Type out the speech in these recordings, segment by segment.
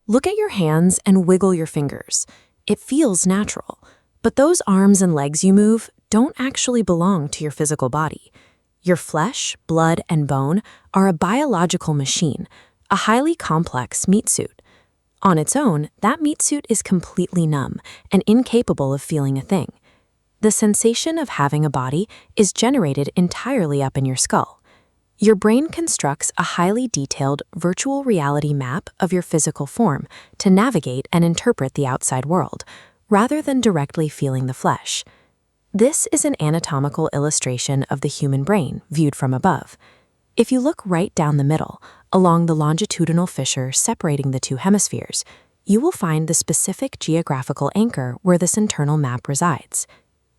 Look at your hands and wiggle your fingers. It feels natural, but those arms and legs you move don't actually belong to your physical body. Your flesh, blood, and bone are a biological machine, a highly complex meat suit. On its own, that meat suit is completely numb and incapable of feeling a thing. The sensation of having a body is generated entirely up in your skull. Your brain constructs a highly detailed virtual reality map of your physical form to navigate and interpret the outside world, rather than directly feeling the flesh. This is an anatomical illustration of the human brain viewed from above. If you look right down the middle, along the longitudinal fissure separating the two hemispheres, you will find the specific geographical anchor where this internal map resides.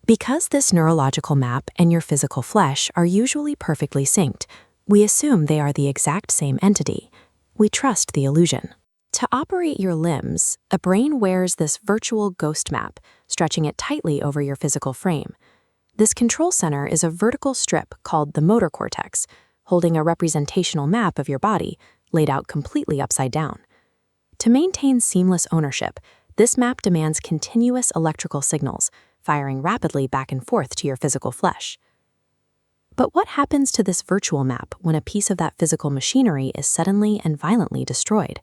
Because this neurological map and your physical flesh are usually perfectly synced, we assume they are the exact same entity. We trust the illusion. To operate your limbs, a brain wears this virtual ghost map, stretching it tightly over your physical frame. This control center is a vertical strip called the motor cortex, holding a representational map of your body, laid out completely upside down. To maintain seamless ownership, this map demands continuous electrical signals, firing rapidly back and forth to your physical flesh. But what happens to this virtual map when a piece of that physical machinery is suddenly and violently destroyed?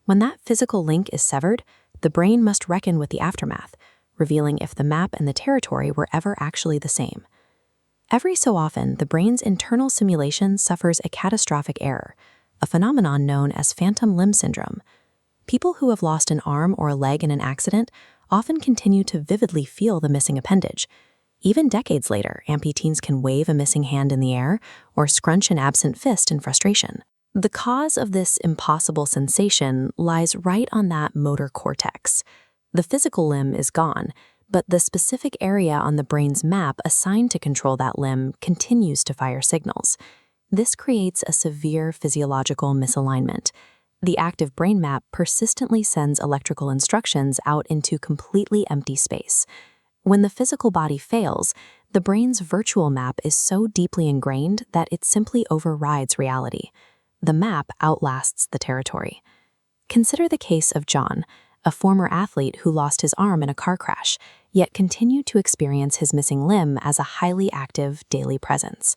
When that physical link is severed, the brain must reckon with the aftermath, revealing if the map and the territory were ever actually the same. Every so often, the brain's internal simulation suffers a catastrophic error, a phenomenon known as phantom limb syndrome. People who have lost an arm or a leg in an accident often continue to vividly feel the missing appendage. Even decades later, amputees can wave a missing hand in the air or scrunch an absent fist in frustration. The cause of this impossible sensation lies right on that motor cortex. The physical limb is gone, but the specific area on the brain's map assigned to control that limb continues to fire signals. This creates a severe physiological misalignment. The active brain map persistently sends electrical instructions out into completely empty space. When the physical body fails, the brain's virtual map is so deeply ingrained that it simply overrides reality. The map outlasts the territory. Consider the case of John, a former athlete who lost his arm in a car crash, yet continued to experience his missing limb as a highly active daily presence.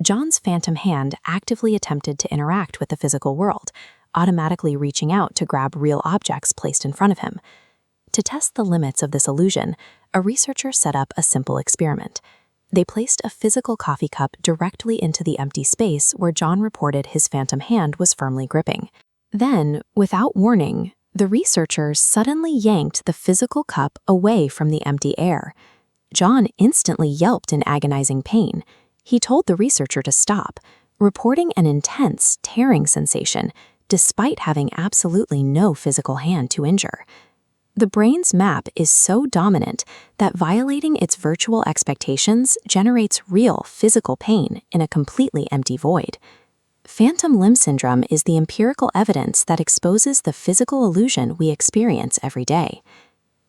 John's phantom hand actively attempted to interact with the physical world, automatically reaching out to grab real objects placed in front of him. To test the limits of this illusion, a researcher set up a simple experiment. They placed a physical coffee cup directly into the empty space where John reported his phantom hand was firmly gripping. Then, without warning, the researchers suddenly yanked the physical cup away from the empty air. John instantly yelped in agonizing pain. He told the researcher to stop, reporting an intense, tearing sensation, despite having absolutely no physical hand to injure. The brain's map is so dominant that violating its virtual expectations generates real physical pain in a completely empty void. Phantom limb syndrome is the empirical evidence that exposes the physical illusion we experience every day.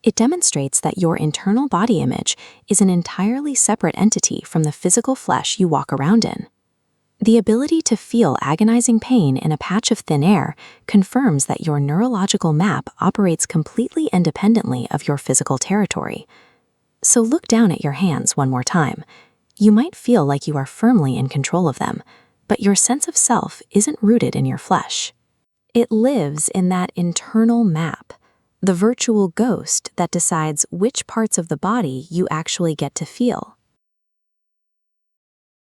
It demonstrates that your internal body image is an entirely separate entity from the physical flesh you walk around in. The ability to feel agonizing pain in a patch of thin air confirms that your neurological map operates completely independently of your physical territory. So look down at your hands one more time. You might feel like you are firmly in control of them, but your sense of self isn't rooted in your flesh. It lives in that internal map, the virtual ghost that decides which parts of the body you actually get to feel.